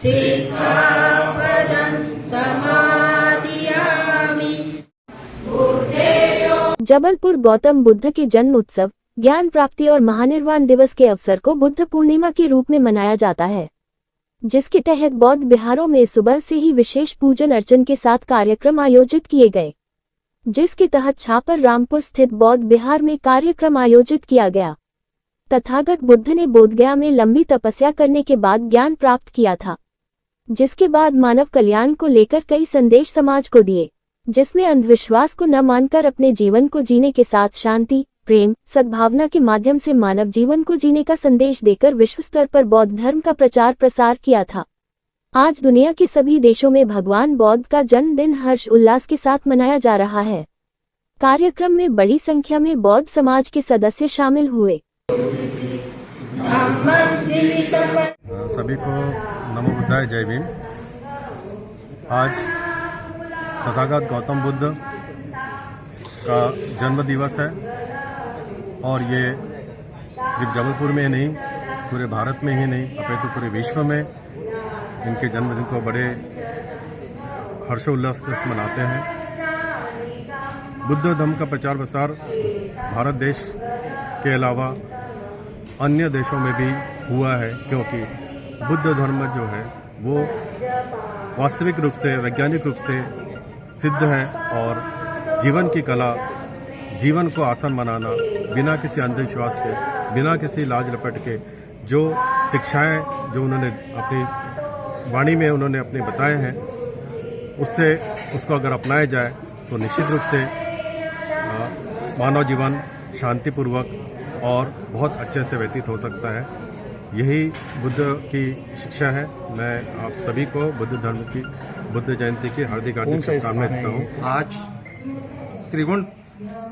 सिक्खापदं समादियामि। जबलपुर गौतम बुद्ध के जन्म उत्सव, ज्ञान प्राप्ति और महानिर्वाण दिवस के अवसर को बुद्ध पूर्णिमा के रूप में मनाया जाता है, जिसके तहत बौद्ध विहारों में सुबह से ही विशेष पूजन अर्चन के साथ कार्यक्रम आयोजित किए गए, जिसके तहत छापर रामपुर स्थित बौद्ध विहार में कार्यक्रम आयोजित किया गया। तथागत बुद्ध ने बोधगया में लंबी तपस्या करने के बाद ज्ञान प्राप्त किया था, जिसके बाद मानव कल्याण को लेकर कई संदेश समाज को दिए, जिसमें अंधविश्वास को न मानकर अपने जीवन को जीने के साथ शांति, प्रेम, सद्भावना के माध्यम से मानव जीवन को जीने का संदेश देकर विश्व स्तर पर बौद्ध धर्म का प्रचार प्रसार किया था। आज दुनिया के सभी देशों में भगवान बौद्ध का जन्मदिन हर्ष उल्लास के साथ मनाया जा रहा है। कार्यक्रम में बड़ी संख्या में बौद्ध समाज के सदस्य शामिल हुए। सभी को नमो बुद्धाय, जय भीम। आज तथागत गौतम बुद्ध का जन्म दिवस है और ये सिर्फ जबलपुर में ही नहीं, पूरे भारत में ही नहीं अपितु पूरे विश्व में इनके जन्मदिन को बड़े हर्षोल्लास के साथ मनाते हैं। बुद्ध धर्म का प्रचार प्रसार भारत देश के अलावा अन्य देशों में भी हुआ है, क्योंकि बुद्ध धर्म जो है वो वास्तविक रूप से, वैज्ञानिक रूप से सिद्ध है और जीवन की कला, जीवन को आसान बनाना, बिना किसी अंधविश्वास के, बिना किसी लाज लपेट के जो शिक्षाएं जो उन्होंने अपनी वाणी में उन्होंने अपने बताए हैं, उससे उसको अगर अपनाया जाए तो निश्चित रूप से मानव जीवन शांतिपूर्वक और बहुत अच्छे से व्यतीत हो सकता है। यही बुद्ध की शिक्षा है। मैं आप सभी को बुद्ध धर्म की बुद्ध जयंती की हार्दिक शुभकामनाएं देता हूँ। आज त्रिगुण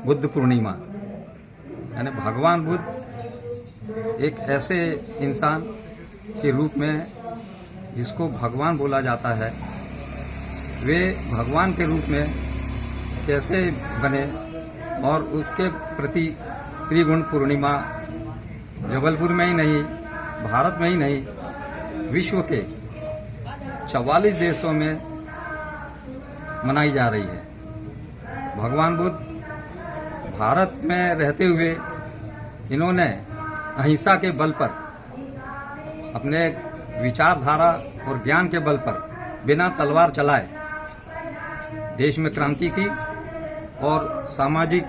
बुद्ध पूर्णिमा, यानी भगवान बुद्ध एक ऐसे इंसान के रूप में जिसको भगवान बोला जाता है, वे भगवान के रूप में कैसे बने और उसके प्रति त्रिगुण पूर्णिमा जबलपुर में ही नहीं, भारत में ही नहीं, विश्व के 44 देशों में मनाई जा रही है। भगवान बुद्ध भारत में रहते हुए इन्होंने अहिंसा के बल पर, अपने विचारधारा और ज्ञान के बल पर बिना तलवार चलाए देश में क्रांति की और सामाजिक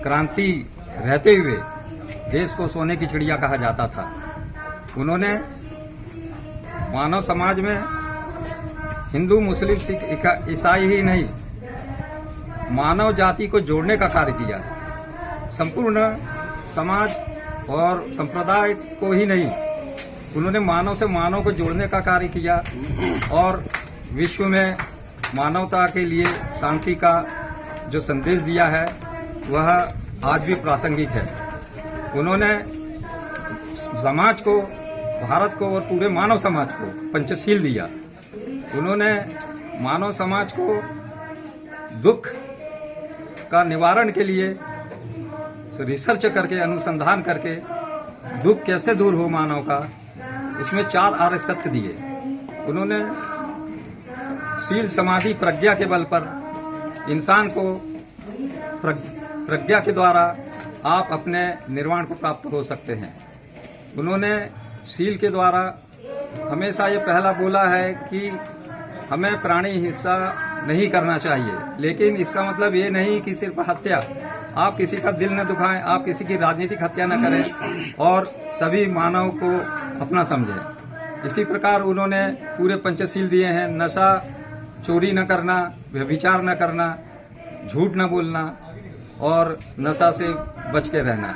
क्रांति रहते हुए देश को सोने की चिड़िया कहा जाता था। उन्होंने मानव समाज में हिंदू, मुस्लिम, सिख, ईसाई ही नहीं, मानव जाति को जोड़ने का कार्य किया। संपूर्ण समाज और संप्रदाय को ही नहीं, उन्होंने मानव से मानव को जोड़ने का कार्य किया और विश्व में मानवता के लिए शांति का जो संदेश दिया है वह आज भी प्रासंगिक है। उन्होंने समाज को, भारत को और पूरे मानव समाज को पंचशील दिया। उन्होंने मानव समाज को दुख का निवारण के लिए रिसर्च करके, अनुसंधान करके दुख कैसे दूर हो मानव का, उसमें 4 आर्य सत्य दिए। उन्होंने शील, समाधि, प्रज्ञा के बल पर इंसान को प्रज्ञा के द्वारा आप अपने निर्वाण को प्राप्त हो सकते हैं। उन्होंने शील के द्वारा हमेशा ये पहला बोला है कि हमें प्राणी हिंसा नहीं करना चाहिए, लेकिन इसका मतलब ये नहीं कि सिर्फ हत्या, आप किसी का दिल न दुखाएं, आप किसी की राजनीतिक हत्या न करें और सभी मानव को अपना समझें। इसी प्रकार उन्होंने पूरे पंचशील दिए हैं। नशा, चोरी न करना, व्यभिचार न करना, झूठ न बोलना और नशा से बच के रहना।